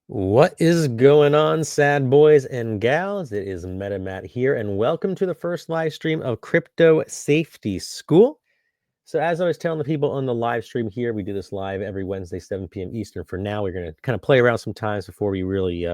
What is going on, sad boys and gals? It is MetaMatt here, and welcome to the first live stream of Crypto Safety School. So, as I was telling the people on the live stream here, we do this live every Wednesday, 7 p.m. Eastern. For now, we're going to kind of play around some times before we really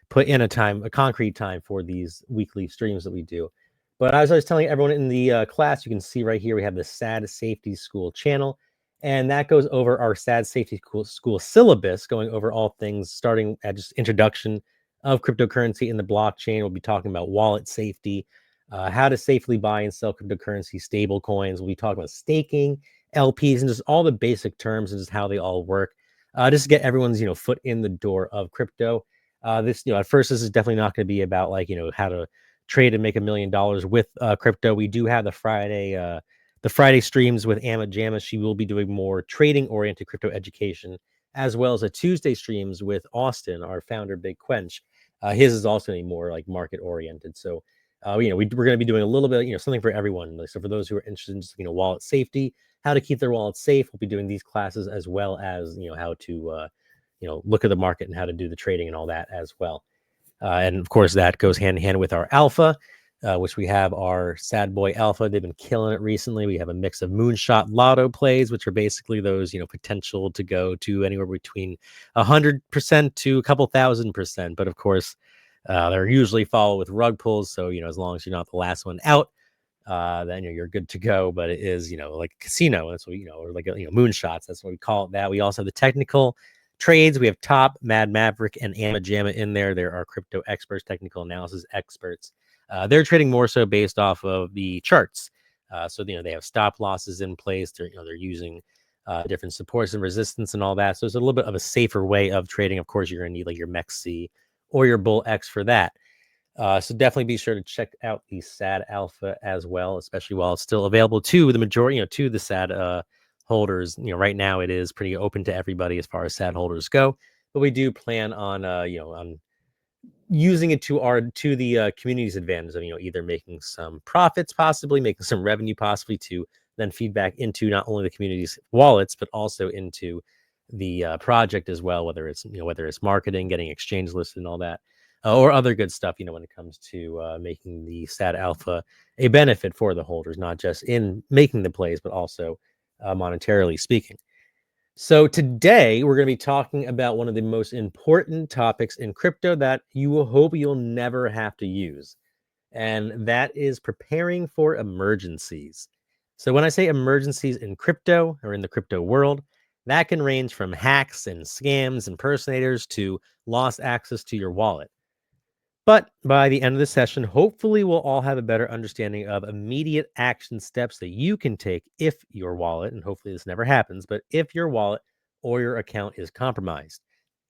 put in a concrete time for these weekly streams that we do. But as I was telling everyone in the class, you can see right here we have the SAD Safety School channel, and that goes over our SAD Safety School syllabus, going over all things starting at just introduction of cryptocurrency in the blockchain. We'll be talking about wallet safety, how to safely buy and sell cryptocurrency, stable coins. We'll be talking about staking, LPs, and just all the basic terms and just how they all work, just to get everyone's foot in the door of crypto. This at first this is definitely not going to be about like how to trade and make $1 million with crypto. We do have the Friday streams with Amma Jamma. She will be doing more trading oriented crypto education, as well as a Tuesday streams with Austin, our founder, Big Quench. His is also a more like market oriented. So we're going to be doing a little bit, something for everyone. So for those who are interested in just, wallet safety, how to keep their wallet safe, we'll be doing these classes as well as, how to, look at the market and how to do the trading and all that as well. And of course, that goes hand in hand with our alpha, which we have our Sad Boy Alpha. They've been killing it recently. We have a mix of moonshot lotto plays, which are basically those, potential to go to anywhere between 100% to a couple 1,000%. But of course, they're usually followed with rug pulls. So, as long as you're not the last one out, then you're good to go. But it is, like a casino. That's what, or like, moonshots. That's what we call it that. We also have the technical trades. We have Top, Mad Maverick, and Amma Jamma in there. There are crypto experts, technical analysis experts. They're trading more so based off of the charts. So they have stop losses in place. They're using different supports and resistance and all that. So it's a little bit of a safer way of trading. Of course, you're going to need like your MEXC or your Bull X for that. So definitely be sure to check out the SAD Alpha as well, especially while it's still available to the majority, to the SAD holders. Right now it is pretty open to everybody as far as SAD holders go, but we do plan on, on using it to the community's advantage of, either making some profits, possibly making some revenue, possibly to then feedback into not only the community's wallets, but also into the project as well, whether it's marketing, getting exchange listed and all that. Or other good stuff, when it comes to making the SAT Alpha a benefit for the holders, not just in making the plays, but also monetarily speaking. So today we're going to be talking about one of the most important topics in crypto that you will hope you'll never have to use, and that is preparing for emergencies. So when I say emergencies in crypto or in the crypto world, that can range from hacks and scams, impersonators, to lost access to your wallet. But by the end of the session, hopefully we'll all have a better understanding of immediate action steps that you can take if your wallet, and hopefully this never happens, but if your wallet or your account is compromised,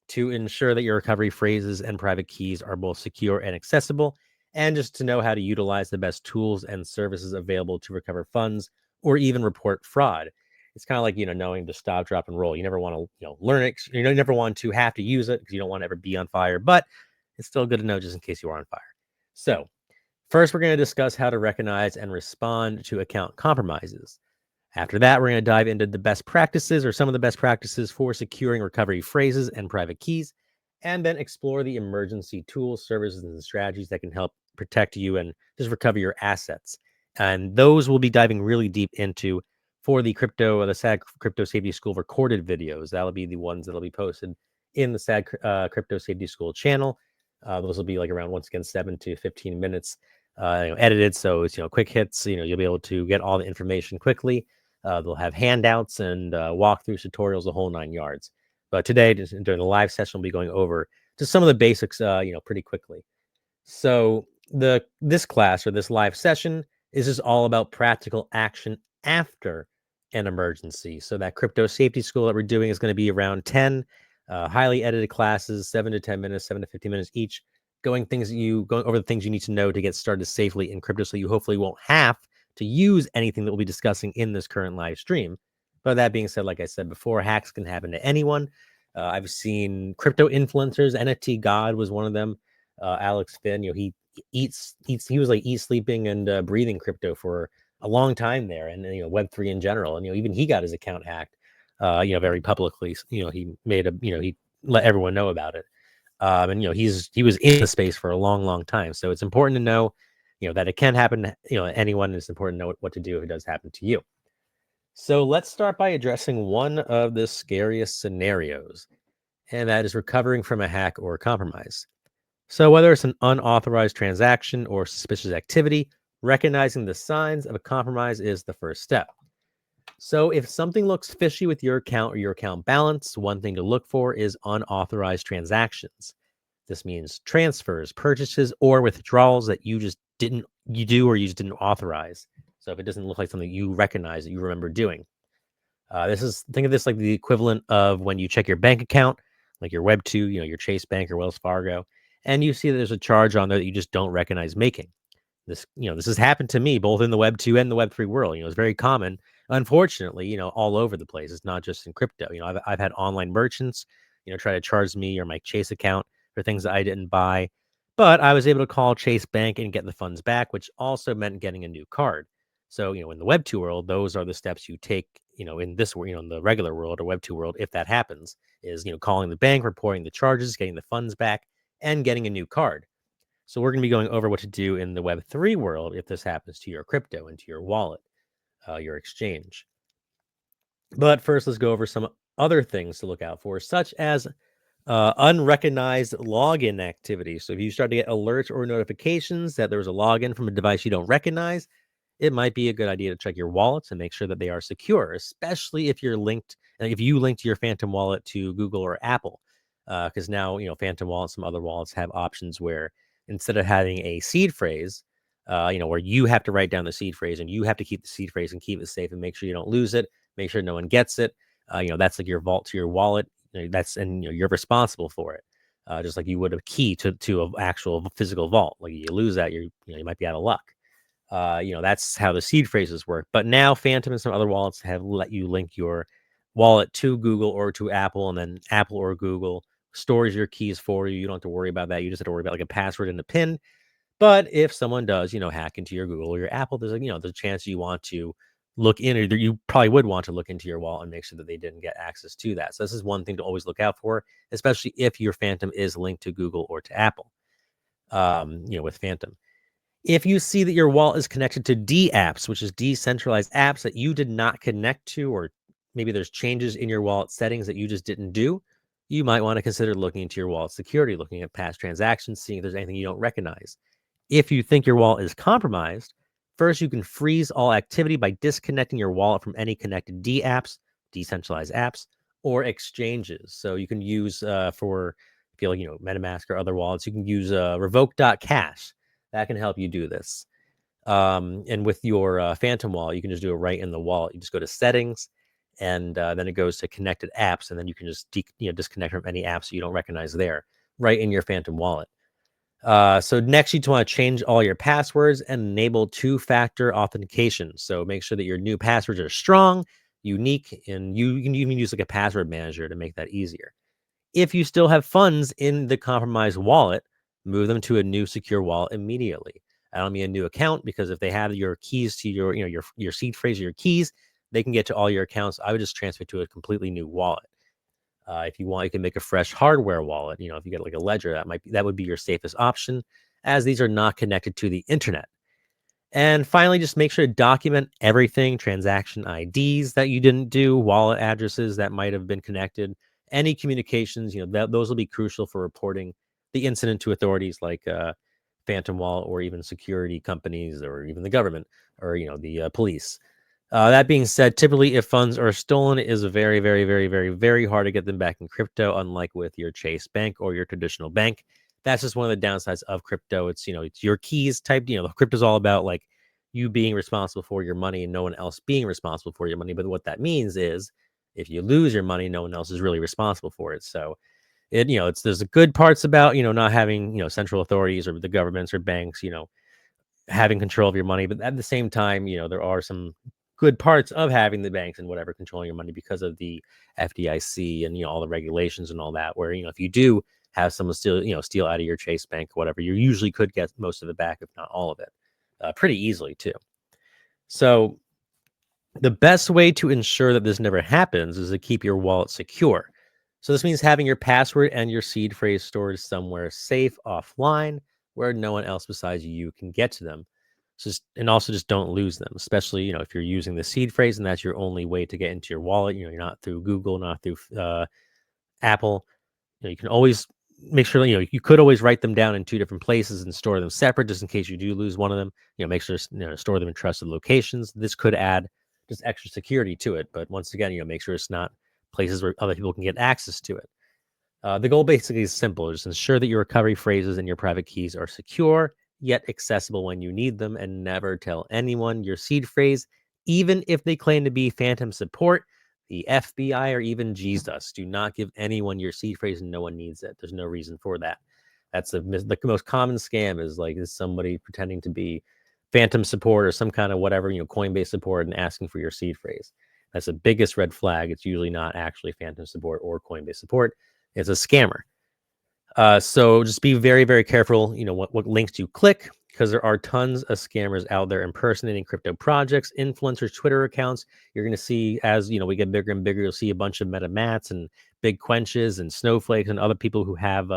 to ensure that your recovery phrases and private keys are both secure and accessible, and just to know how to utilize the best tools and services available to recover funds or even report fraud. It's kind of like, knowing to stop, drop, and roll. You never want to, learn it. You never want to have to use it because you don't want to ever be on fire, but it's still good to know just in case you are on fire. So first, we're going to discuss how to recognize and respond to account compromises. After that, we're going to dive into the best practices or some of the best practices for securing recovery phrases and private keys, and then explore the emergency tools, services, and strategies that can help protect you and just recover your assets. And those we'll be diving really deep into for the SAD Crypto Safety School recorded videos. That'll be the ones that'll be posted in the SAD Crypto Safety School channel. Those will be like around, once again, 7 to 15 minutes edited. So it's, quick hits, you'll be able to get all the information quickly. They'll have handouts and walkthroughs, tutorials, the whole 9 yards. But today, just during the live session, we'll be going over just some of the basics, pretty quickly. So this class or this live session is just all about practical action after an emergency. So that crypto safety school that we're doing is going to be around 10 highly edited classes, 7 to 10 minutes, 7 to 15 minutes each, going over the things you need to know to get started safely in crypto, so you hopefully won't have to use anything that we'll be discussing in this current live stream. But that being said, like I said before, hacks can happen to anyone. I've seen crypto influencers. NFT God was one of them. Alex Finn, he he was like sleeping, and breathing crypto for a long time there, and Web3 in general, and even he got his account hacked, very publicly. He made he let everyone know about it. And he was in the space for a long, long time. So it's important to know, that it can happen to, anyone. It's important to know what to do if it does happen to you. So let's start by addressing one of the scariest scenarios, and that is recovering from a hack or compromise. So, whether it's an unauthorized transaction or suspicious activity, recognizing the signs of a compromise is the first step. So, if something looks fishy with your account or your account balance, one thing to look for is unauthorized transactions. This means transfers, purchases, or withdrawals that you do or you just didn't authorize. So, if it doesn't look like something you recognize that you remember doing. Think of this like the equivalent of when you check your bank account, like your Web2, your Chase Bank or Wells Fargo, and you see that there's a charge on there that you just don't recognize making. This has happened to me both in the Web2 and the Web3 world. It's very common, unfortunately, all over the place. It's not just in crypto. I've had online merchants, try to charge me or my Chase account for things that I didn't buy, but I was able to call Chase Bank and get the funds back, which also meant getting a new card. So, in the Web2 world, those are the steps you take, in this world, in the regular world or Web2 world, if that happens, is, calling the bank, reporting the charges, getting the funds back, and getting a new card. So we're going to be going over what to do in the Web3 world if this happens to your crypto and to your wallet, your exchange. But first, let's go over some other things to look out for, such as unrecognized login activity. So if you start to get alerts or notifications that there was a login from a device you don't recognize, it might be a good idea to check your wallets and make sure that they are secure, especially if if you linked your Phantom wallet to Google or Apple, because now Phantom wallets, some other wallets have options where instead of having a seed phrase, where you have to write down the seed phrase and you have to keep the seed phrase and keep it safe and make sure you don't lose it, make sure no one gets it. That's like your vault to your wallet. You're responsible for it. Just like you would a key to an actual physical vault. Like you lose that, you might be out of luck. That's how the seed phrases work. But now Phantom and some other wallets have let you link your wallet to Google or to Apple, and then Apple or Google stores your keys for you. You don't have to worry about that. You just have to worry about like a password and a PIN. But if someone does, hack into your Google or your Apple, there's a chance you want to look in, or you probably would want to look into your wallet and make sure that they didn't get access to that. So this is one thing to always look out for, especially if your Phantom is linked to Google or to Apple. With Phantom. If you see that your wallet is connected to D-apps, which is decentralized apps that you did not connect to, or maybe there's changes in your wallet settings that you just didn't do, you might want to consider looking into your wallet security, looking at past transactions, seeing if there's anything you don't recognize. If you think your wallet is compromised, first you can freeze all activity by disconnecting your wallet from any connected D apps, decentralized apps, or exchanges. So you can use for if you like, MetaMask or other wallets, you can use revoke.cash. That can help you do this. And with your Phantom wallet, you can just do it right in the wallet. You just go to settings, and then it goes to connected apps, and then you can just disconnect from any apps you don't recognize there, right in your Phantom wallet. So next, you want to change all your passwords and enable two-factor authentication. So make sure that your new passwords are strong, unique, and you can even use like a password manager to make that easier. If you still have funds in the compromised wallet, move them to a new secure wallet immediately. I don't mean a new account, because if they have your keys to your seed phrase or your keys, they can get to all your accounts. I would just transfer to a completely new wallet. If you want, you can make a fresh hardware wallet. If you get like a ledger, that would be your safest option, as these are not connected to the internet. And finally, just make sure to document everything: transaction IDs that you didn't do, wallet addresses that might have been connected, any communications. Those will be crucial for reporting the incident to authorities like Phantom Wallet, or even security companies, or even the government, or the police. That being said, typically, if funds are stolen, it is very, very, very, very, very hard to get them back in crypto, unlike with your Chase Bank or your traditional bank. That's just one of the downsides of crypto. It's your keys type. Crypto is all about like you being responsible for your money and no one else being responsible for your money. But what that means is if you lose your money, no one else is really responsible for it. So there's good parts about, not having, central authorities or the governments or banks, having control of your money. But at the same time, there are some good parts of having the banks and whatever controlling your money, because of the FDIC and all the regulations and all that. Where if you do have someone steal out of your Chase Bank, whatever, you usually could get most of it back, if not all of it, pretty easily too. So the best way to ensure that this never happens is to keep your wallet secure. So this means having your password and your seed phrase stored somewhere safe offline where no one else besides you can get to them. So and also just don't lose them, especially, if you're using the seed phrase and that's your only way to get into your wallet, you're not through Google, not through Apple. You can always make sure, you could always write them down in two different places and store them separate just in case you do lose one of them. Make sure to store them in trusted locations. This could add just extra security to it. But once again, make sure it's not places where other people can get access to it. The goal basically is simple. Just ensure that your recovery phrases and your private keys are secure, yet accessible when you need them, and never tell anyone your seed phrase, even if they claim to be phantom support, the FBI, or even Jesus. Do not give anyone your seed phrase, and no one needs it. There's no reason for that. That's the most common scam is somebody pretending to be phantom support or some kind of whatever, Coinbase support and asking for your seed phrase. That's the biggest red flag. It's usually not actually phantom support or Coinbase support. It's a scammer. So just be very, very careful, what links you click, because there are tons of scammers out there impersonating crypto projects, influencers, Twitter accounts. You're going to see, as we get bigger and bigger, you'll see a bunch of MetaMats and Big Quenches and Snowflakes and other people who have,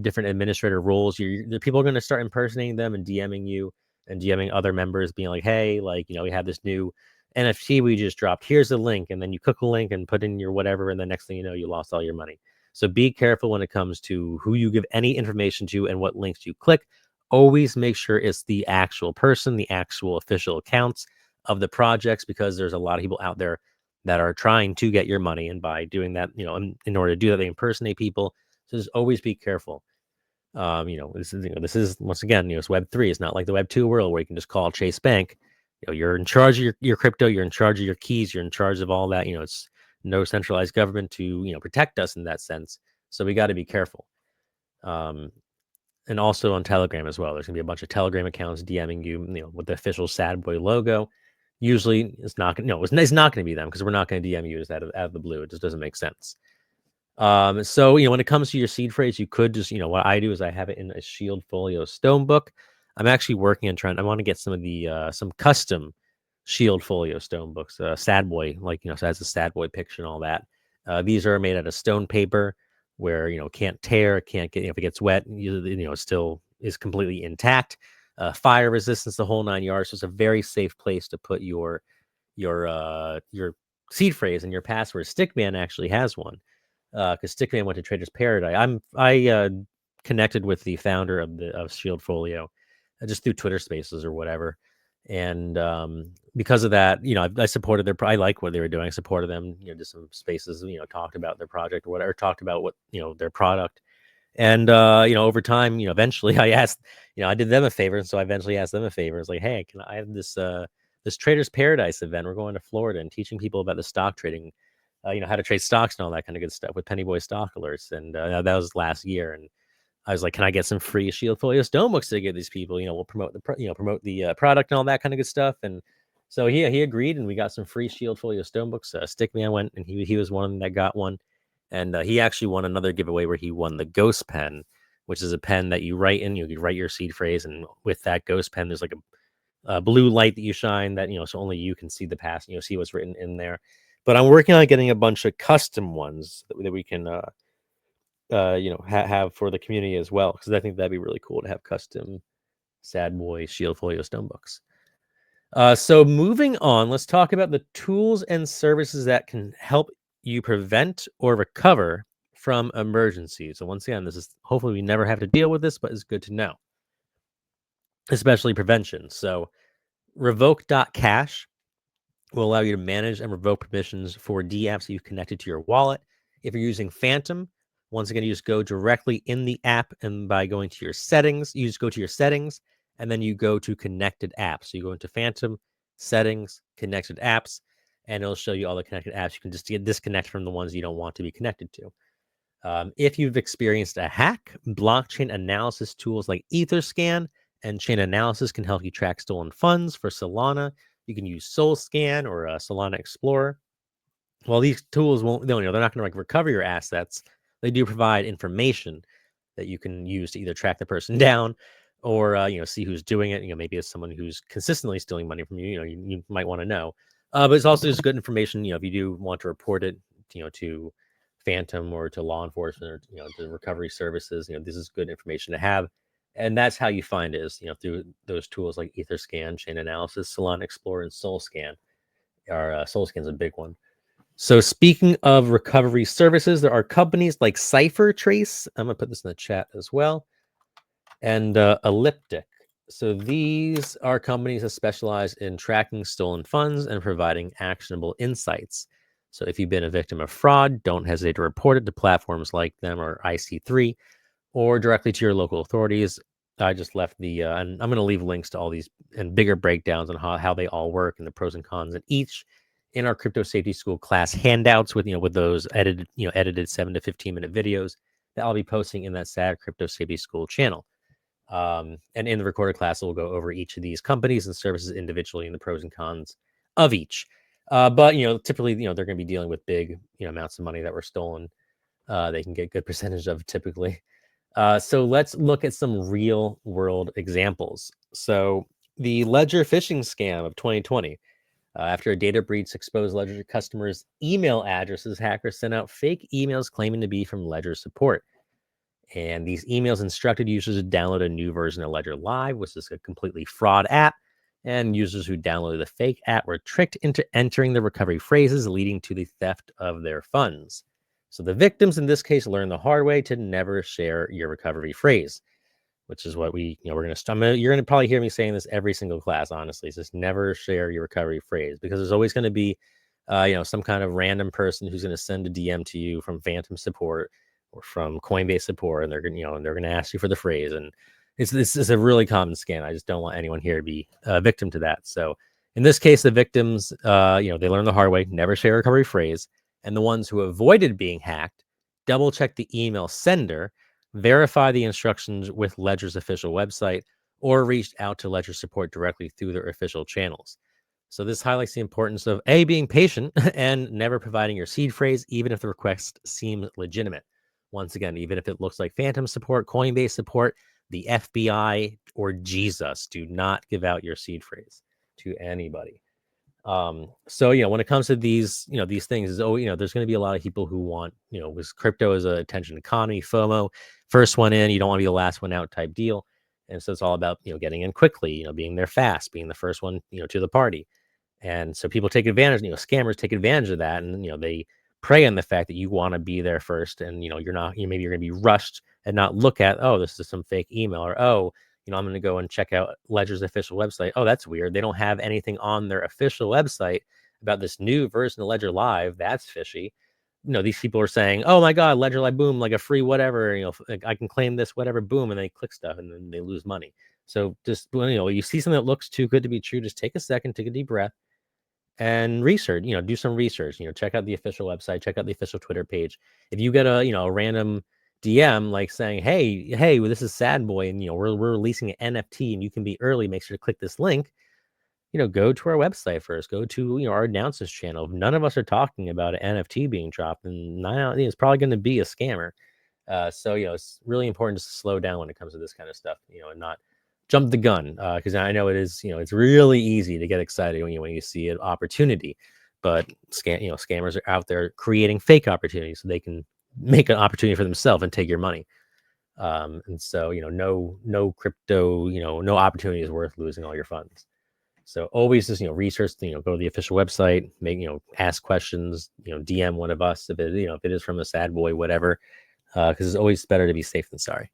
different administrator roles. The people are going to start impersonating them and DMing you and DMing other members, being like, hey, we have this new NFT we just dropped. Here's the link. And then you click the link and put in your whatever. And the next thing you know, you lost all your money. So be careful when it comes to who you give any information to and what links you click. Always make sure it's the actual person, the actual official accounts of the projects, because there's a lot of people out there that are trying to get your money. And by doing that, in order to do that, they impersonate people. So just always be careful. This is once again, it's Web3. It's not like the Web2 world where you can just call Chase Bank. You're in charge of your crypto. You're in charge of your keys. You're in charge of all that. It's no centralized government to protect us in that sense. So we got to be careful. And also on Telegram as well. There's gonna be a bunch of Telegram accounts DMing you, with the official Sad Boy logo. Usually, it's not gonna it's not gonna be them, because we're not gonna DM you out of the blue. It just doesn't make sense. So when it comes to your seed phrase, you could just what I do is I have it in a Shield Folio Stone book. I'm actually working on I want to get some of the some custom Shield Folio Stone books. Sad Boy, so it has a Sad Boy picture and all that. These are made out of stone paper, where can't tear, can't get if it gets wet, it still is completely intact. Fire resistance, the whole 9 yards. So it's a very safe place to put your seed phrase and your password. Stickman actually has one, because Stickman went to Trader's Paradise. I connected with the founder of Shield Folio, just through Twitter Spaces or whatever, and because of that, I supported I like what they were doing. I supported them, just some spaces, talked about their project or whatever, talked about what their product, and over time, eventually I asked, I did them a favor, and so I eventually asked them a favor. It's like, hey, can I have this Trader's Paradise event? We're going to Florida and teaching people about the stock trading, how to trade stocks and all that kind of good stuff with Penny Boy stock alerts. And that was last year. And I was like, can I get some free Shield Folio Stone books to give these people? We'll promote the product and all that kind of good stuff. And so he agreed, and we got some free Shield Folio Stone books. Stickman went, and he was one that got one. And he actually won another giveaway where he won the Ghost Pen, which is a pen that you write in. You can write your seed phrase, and with that Ghost Pen, there's like a blue light that you shine that so only you can see the past, see what's written in there. But I'm working on getting a bunch of custom ones that we can have for the community as well, because I think that'd be really cool to have custom Sad Boy Shield Folio Stone books. So moving on, let's talk about the tools and services that can help you prevent or recover from emergencies. So once again, this is hopefully we never have to deal with this, but it's good to know, especially prevention. So revoke.cash will allow you to manage and revoke permissions for DApps that you've connected to your wallet. If you're using Phantom, once again, you just go directly in the app, and by going to your settings, you just go to your settings, and then you go to connected apps. So you go into Phantom, settings, connected apps, and it'll show you all the connected apps. You can just get disconnect from the ones you don't want to be connected to. If you've experienced a hack, blockchain analysis tools like Etherscan and Chain Analysis can help you track stolen funds. For Solana, you can use SolScan or Solana Explorer. While these tools won't, they're not going to recover your assets, they do provide information that you can use to either track the person down or see who's doing it. Maybe it's someone who's consistently stealing money from you. You might want to know. But it's also just good information. If you do want to report it, to Phantom or to law enforcement or to recovery services. This is good information to have, and that's how you find it is through those tools like EtherScan, Chain Analysis, Salon Explorer, and SoulScan. SoulScan's a big one. So speaking of recovery services, there are companies like CipherTrace. I'm gonna put this in the chat as well, and Elliptic. So these are companies that specialize in tracking stolen funds and providing actionable insights. So if you've been a victim of fraud, don't hesitate to report it to platforms like them or IC3 or directly to your local authorities. I just left and I'm going to leave links to all these and bigger breakdowns on how they all work and the pros and cons in each in our crypto safety school class handouts with those edited 7 to 15 minute videos that I'll be posting in that SAD Crypto Safety School channel. And in the recorded class, we'll go over each of these companies and services individually and the pros and cons of each. But typically, they're going to be dealing with big, amounts of money that were stolen. They can get good percentage of typically. So let's look at some real world examples. So the Ledger phishing scam of 2020. After a data breach exposed Ledger customers' email addresses, hackers sent out fake emails claiming to be from Ledger support. And these emails instructed users to download a new version of Ledger Live, which is a completely fraud app. And users who downloaded the fake app were tricked into entering the recovery phrases, leading to the theft of their funds. So the victims in this case learned the hard way to never share your recovery phrase, which is what we're going to, you're going to probably hear me saying this every single class, honestly. Is just never share your recovery phrase, because there's always going to be, some kind of random person who's going to send a DM to you from Phantom support or from Coinbase support, and they're going, and they're going to ask you for the phrase. And this is a really common scam. I just don't want anyone here to be a victim to that. So in this case, the victims, they learned the hard way, never share a recovery phrase. And the ones who avoided being hacked, double check the email sender, verify the instructions with Ledger's official website, or reached out to Ledger support directly through their official channels. So this highlights the importance of being patient and never providing your seed phrase, even if the request seems legitimate. Once again, even if it looks like Phantom support, Coinbase support, the FBI, or Jesus, do not give out your seed phrase to anybody. So when it comes to these these things, there's going to be a lot of people who want, with crypto as a attention economy, FOMO, first one in, you don't want to be the last one out type deal. And so it's all about getting in quickly, being there fast, being the first one to the party. And so people take advantage, scammers take advantage of that, and they prey on the fact that you want to be there first, and you're not, maybe you're going to be rushed and not look at, oh, this is some fake email, or oh, I'm going to go and check out Ledger's official website. Oh, that's weird. They don't have anything on their official website about this new version of Ledger Live. That's fishy. These people are saying, oh my God, Ledger Live, boom, like a free whatever, like I can claim this, whatever, boom, and they click stuff and then they lose money. So just, you see something that looks too good to be true, just take a second, take a deep breath and research, do some research, check out the official website, check out the official Twitter page. If you get a random DM like saying, hey, well, this is Sad Boy, and we're releasing an NFT and you can be early, make sure to click this link. Go to our website first, go to our announcements channel. If none of us are talking about an NFT being dropped, and it's probably going to be a scammer. So it's really important to slow down when it comes to this kind of stuff, and not jump the gun, because I know it is, it's really easy to get excited when you see an opportunity, but scammers are out there creating fake opportunities so they can make an opportunity for themselves and take your money. And so no crypto, no opportunity is worth losing all your funds. So always just research, go to the official website, make ask questions, DM one of us if it if it is from a sad boy, whatever, because it's always better to be safe than sorry.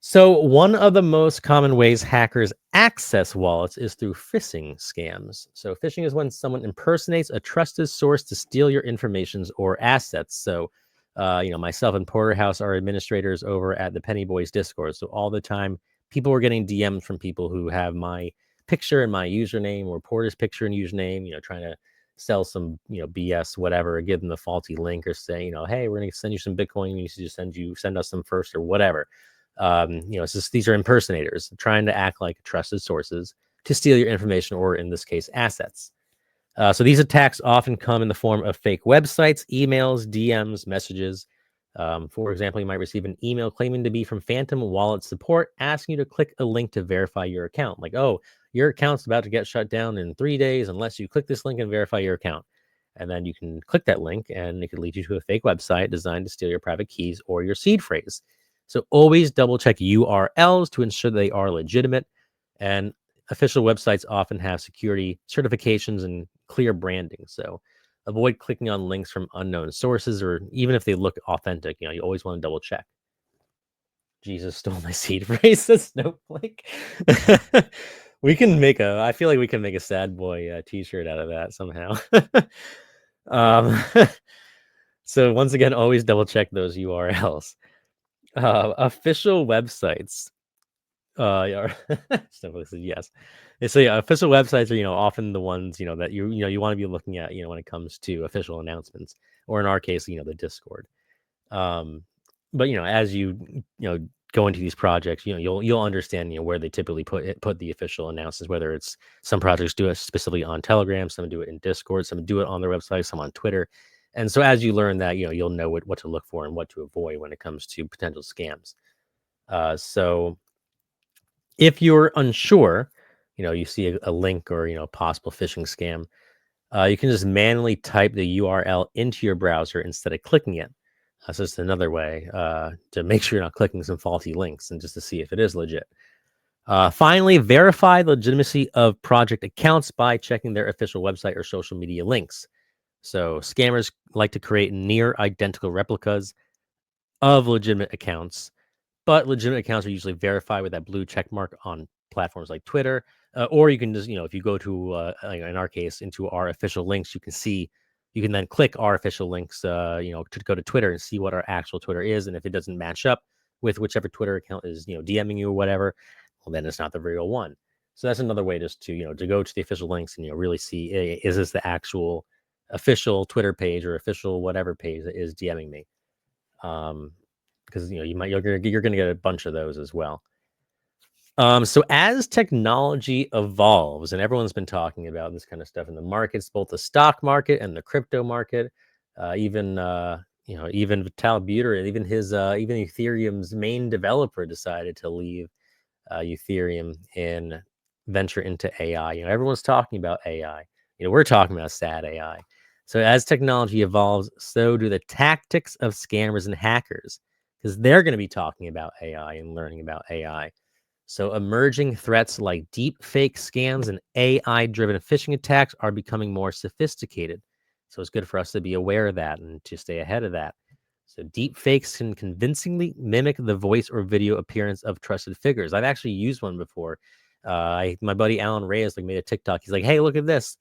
So one of the most common ways hackers access wallets is through phishing scams. So phishing is when someone impersonates a trusted source to steal your information or assets. So, myself and Porterhouse are administrators over at the Penny Boys Discord. So all the time, people were getting DMs from people who have my picture and my username, or Porter's picture and username, trying to sell some, BS, whatever, or give them the faulty link, or say, hey, we're going to send you some Bitcoin. You need to send us some first, or whatever. It's just, these are impersonators trying to act like trusted sources to steal your information, or in this case, assets. So these attacks often come in the form of fake websites, emails, DMs, messages. For example, you might receive an email claiming to be from Phantom Wallet Support, asking you to click a link to verify your account. Like, oh, your account's about to get shut down in 3 days unless you click this link and verify your account. And then you can click that link and it could lead you to a fake website designed to steal your private keys or your seed phrase. So always double check URLs to ensure they are legitimate. And official websites often have security certifications and clear branding. So avoid clicking on links from unknown sources, or even if they look authentic, you always want to double check. Jesus stole my seed phrase, the snowflake. I feel like we can make a sad boy t-shirt out of that somehow. um, so once again, always double check those URLs. Official websites. Yeah, snowflake says yes. So yeah, official websites are often the ones that you want to be looking at when it comes to official announcements, or in our case the Discord. Um, but as go into these projects, you'll understand where they typically put the official announcements. Whether it's some projects do it specifically on Telegram, some do it in Discord, some do it on their website, some on Twitter. And so as you learn that, you'll know what to look for and what to avoid when it comes to potential scams. So if you're unsure, you see a link or possible phishing scam, you can just manually type the URL into your browser instead of clicking it. So it's another way to make sure you're not clicking some faulty links and just to see if it is legit. Finally, verify the legitimacy of project accounts by checking their official website or social media links. So scammers like to create near identical replicas of legitimate accounts, but legitimate accounts are usually verified with that blue check mark on platforms like Twitter. Or you can just, if you go to, in our case, into our official links, you can then click our official links, to go to Twitter and see what our actual Twitter is. And if it doesn't match up with whichever Twitter account is, DMing you or whatever, well, then it's not the real one. So that's another way just to, to go to the official links and, really see, is this the actual official Twitter page or official whatever page that is DMing me? Because you're gonna get a bunch of those as well. So as technology evolves, and everyone's been talking about this kind of stuff in the markets, both the stock market and the crypto market, even Vital Buterin, even Ethereum's main developer decided to leave Ethereum and venture into AI. Everyone's talking about AI. We're talking about sad AI. So as technology evolves, so do the tactics of scammers and hackers, because they're going to be talking about AI and learning about AI. So emerging threats like deep fake scams and AI-driven phishing attacks are becoming more sophisticated. So it's good for us to be aware of that and to stay ahead of that. So deep fakes can convincingly mimic the voice or video appearance of trusted figures. I've actually used one before. My buddy Alan Reyes made a TikTok. He's like, "Hey, look at this.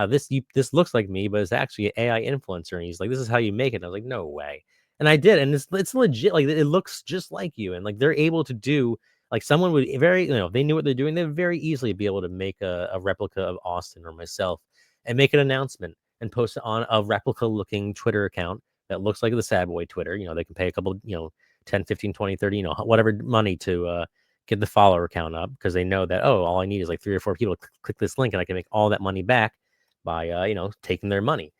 This looks like me, but it's actually an AI influencer." And he's like, "This is how you make it." And I was like, "No way." And I did, and it's legit. Like it looks just like you, and like they're able to do. Like someone would if they knew what they're doing, they would very easily be able to make a replica of Austin or myself and make an announcement and post it on a replica looking Twitter account that looks like the sad boy Twitter. They can pay a couple, 10, 15, 20, 30, whatever money to get the follower count up, because they know that, oh, all I need is like 3 or 4 people to click this link and I can make all that money back by, taking their money.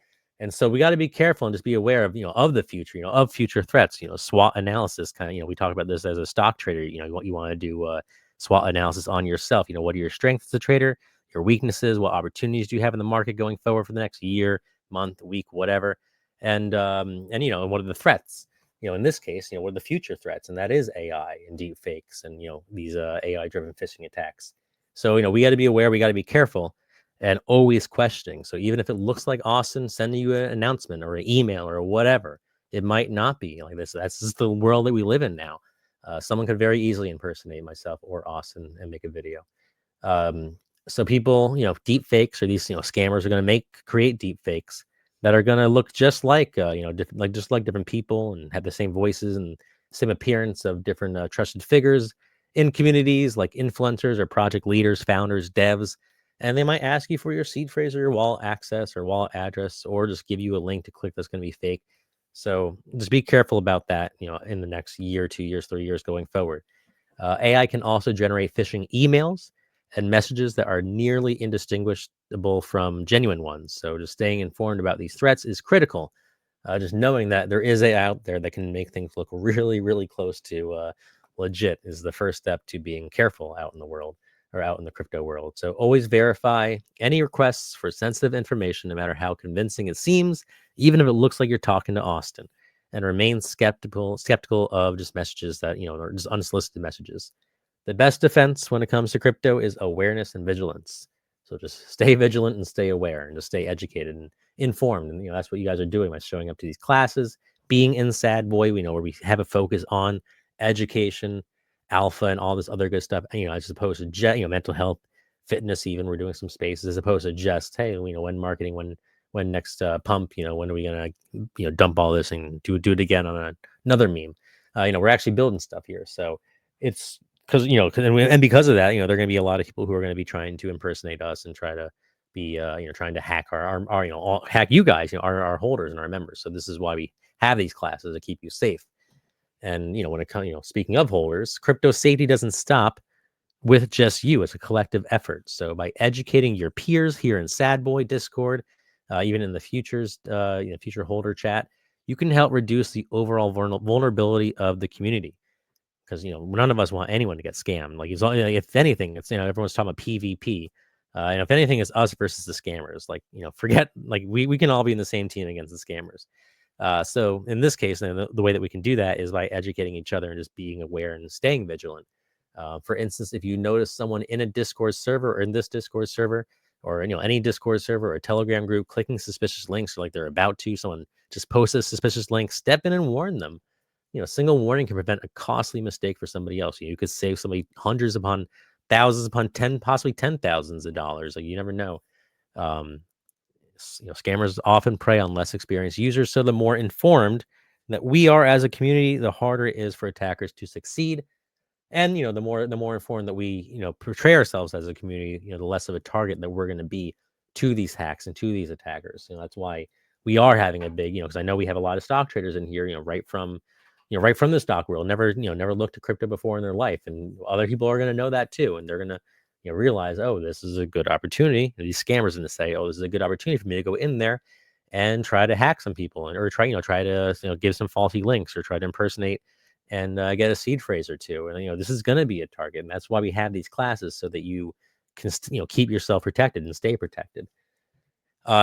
And so we got to be careful and just be aware of, of the future, of future threats, SWOT analysis kind of, we talk about this as a stock trader, you want to do SWOT analysis on yourself. What are your strengths as a trader, your weaknesses, what opportunities do you have in the market going forward for the next year, month, week, whatever. And and what are the threats? In this case, what are the future threats? And that is AI and deep fakes and, these AI driven phishing attacks. So, we got to be aware, we got to be careful and always questioning. So even if it looks like Austin sending you an announcement or an email or whatever, it might not be like this. That's just the world that we live in now. Someone could very easily impersonate myself or Austin and make a video. Um, so people, deep fakes, or these, scammers are going to create deep fakes that are going to look just like, just like different people and have the same voices and same appearance of different trusted figures in communities like influencers or project leaders, founders, devs. And they might ask you for your seed phrase or your wallet access or wallet address, or just give you a link to click that's going to be fake. So just be careful about that, in the next year, 2 years, 3 years going forward. AI can also generate phishing emails and messages that are nearly indistinguishable from genuine ones. So just staying informed about these threats is critical. Just knowing that there is AI out there that can make things look really, really close to legit is the first step to being careful out in the world. are out in the crypto world. So always verify any requests for sensitive information, no matter how convincing it seems, even if it looks like you're talking to Austin, and remain skeptical of just messages that, are just unsolicited messages. The best defense when it comes to crypto is awareness and vigilance. So just stay vigilant and stay aware and just stay educated and informed. And that's what you guys are doing by showing up to these classes, being in Sad Boy. We know where we have a focus on education, alpha, and all this other good stuff. As opposed to mental health, fitness. Even we're doing some spaces as opposed to just hey, when marketing, when next pump. When are we gonna dump all this and do it again on another meme? We're actually building stuff here, so it's because and because of that, there are going to be a lot of people who are going to be trying to impersonate us and try to be trying to hack our hack you guys, our holders and our members. So this is why we have these classes to keep you safe. And when it comes, speaking of holders, crypto safety doesn't stop with just you. It's a collective effort. So by educating your peers here in Sad Boy Discord, even in the future holder chat, you can help reduce the overall vulnerability of the community, because none of us want anyone to get scammed. Like if anything, it's everyone's talking about PvP, and if anything, it's us versus the scammers. Like forget, like we can all be in the same team against the scammers. So in this case, the way that we can do that is by educating each other and just being aware and staying vigilant. For instance, if you notice someone in a Discord server or in this Discord server or any Discord server or Telegram group clicking suspicious links, or like they're about to, someone just posts a suspicious link, step in and warn them. A single warning can prevent a costly mistake for somebody else. You could save somebody hundreds upon thousands upon possibly ten thousands of dollars. Like you never know. Um, Scammers often prey on less experienced users, so the more informed that we are as a community, the harder it is for attackers to succeed. And the more informed that we portray ourselves as a community, the less of a target that we're going to be to these hacks and to these attackers. That's why we are having a big, because I know we have a lot of stock traders in here, right from the stock world, never looked at crypto before in their life, and other people are going to know that too, and they're going to realize, oh, this is a good opportunity. These scammers going to say, oh, this is a good opportunity for me to go in there and try to hack some people, or try to give some faulty links, or try to impersonate and get a seed phrase or two. And this is going to be a target, and that's why we have these classes, so that you can keep yourself protected and stay protected.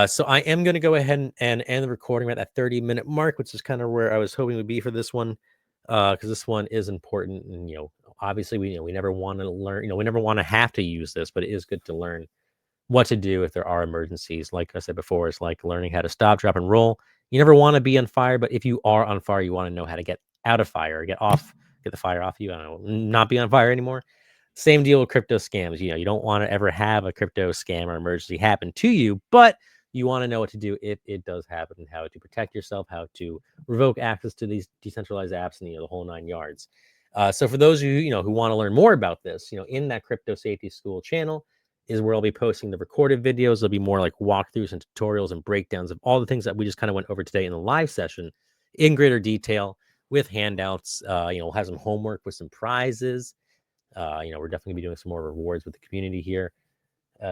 So I am going to go ahead and end the recording at that 30-minute mark, which is kind of where I was hoping we'd be for this one, because this one is important. And obviously we never want to learn, we never want to have to use this, but it is good to learn what to do if there are emergencies. Like I said before, it's like learning how to stop, drop, and roll. You never want to be on fire, but if you are on fire, you want to know how to get out of fire, get the fire off you. I don't know, not be on fire anymore. Same deal with crypto scams. You don't want to ever have a crypto scam or emergency happen to you, but you want to know what to do if it does happen, and how to protect yourself, how to revoke access to these decentralized apps, and the whole nine yards. So for those of you who want to learn more about this, in that Crypto Safety School channel is where I'll be posting the recorded videos. There'll be more like walkthroughs and tutorials and breakdowns of all the things that we just kind of went over today in the live session in greater detail, with handouts. We'll have some homework with some prizes. We're definitely gonna be doing some more rewards with the community here.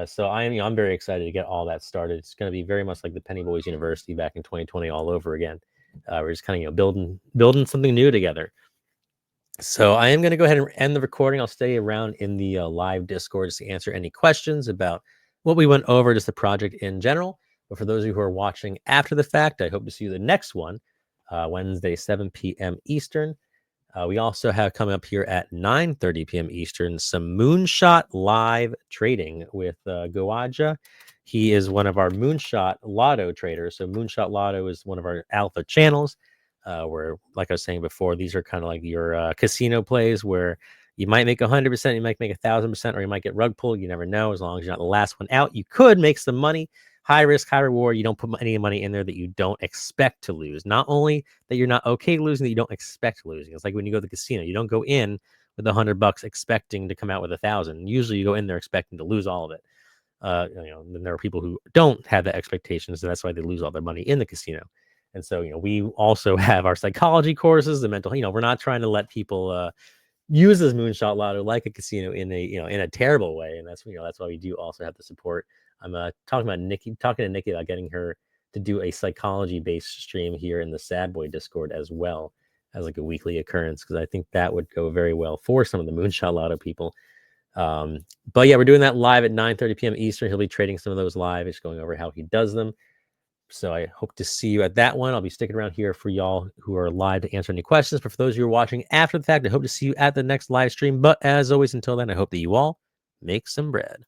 So I'm very excited to get all that started. It's going to be very much like the Penny Boys University back in 2020 all over again. We're just kind of building something new together. So I am going to go ahead and end the recording. I'll stay around in the live Discord to answer any questions about what we went over, just the project in general. But for those of you who are watching after the fact, I hope to see you the next one, Wednesday, 7 p.m. Eastern. We also have coming up here at 9:30 p.m. Eastern some Moonshot live trading with Goaja. He is one of our Moonshot Lotto traders. So Moonshot Lotto is one of our alpha channels, where, like I was saying before, these are kind of like your casino plays where you might make 100%, you might make 1,000%, or you might get rug pulled. You never know. As long as you're not the last one out, you could make some money. High risk, high reward. You don't put any money in there that you don't expect to lose. Not only that you're not okay losing, that you don't expect losing. It's like when you go to the casino, you don't go in with $100 expecting to come out with 1,000. Usually you go in there expecting to lose all of it. Then there are people who don't have that expectation, so that's why they lose all their money in the casino. And so, we also have our psychology courses, the mental, we're not trying to let people use this Moonshot Lotto like a casino in a terrible way. And that's why we do also have the support. I'm talking to Nikki about getting her to do a psychology based stream here in the Sad Boy Discord as well, as like a weekly occurrence, because I think that would go very well for some of the Moonshot Lotto people. Um, but yeah, we're doing that live at 9:30 p.m. Eastern. He'll be trading some of those live, just going over how he does them. So I hope to see you at that one. I'll be sticking around here for y'all who are live to answer any questions. But for those who are watching after the fact, I hope to see you at the next live stream. But as always, until then, I hope that you all make some bread.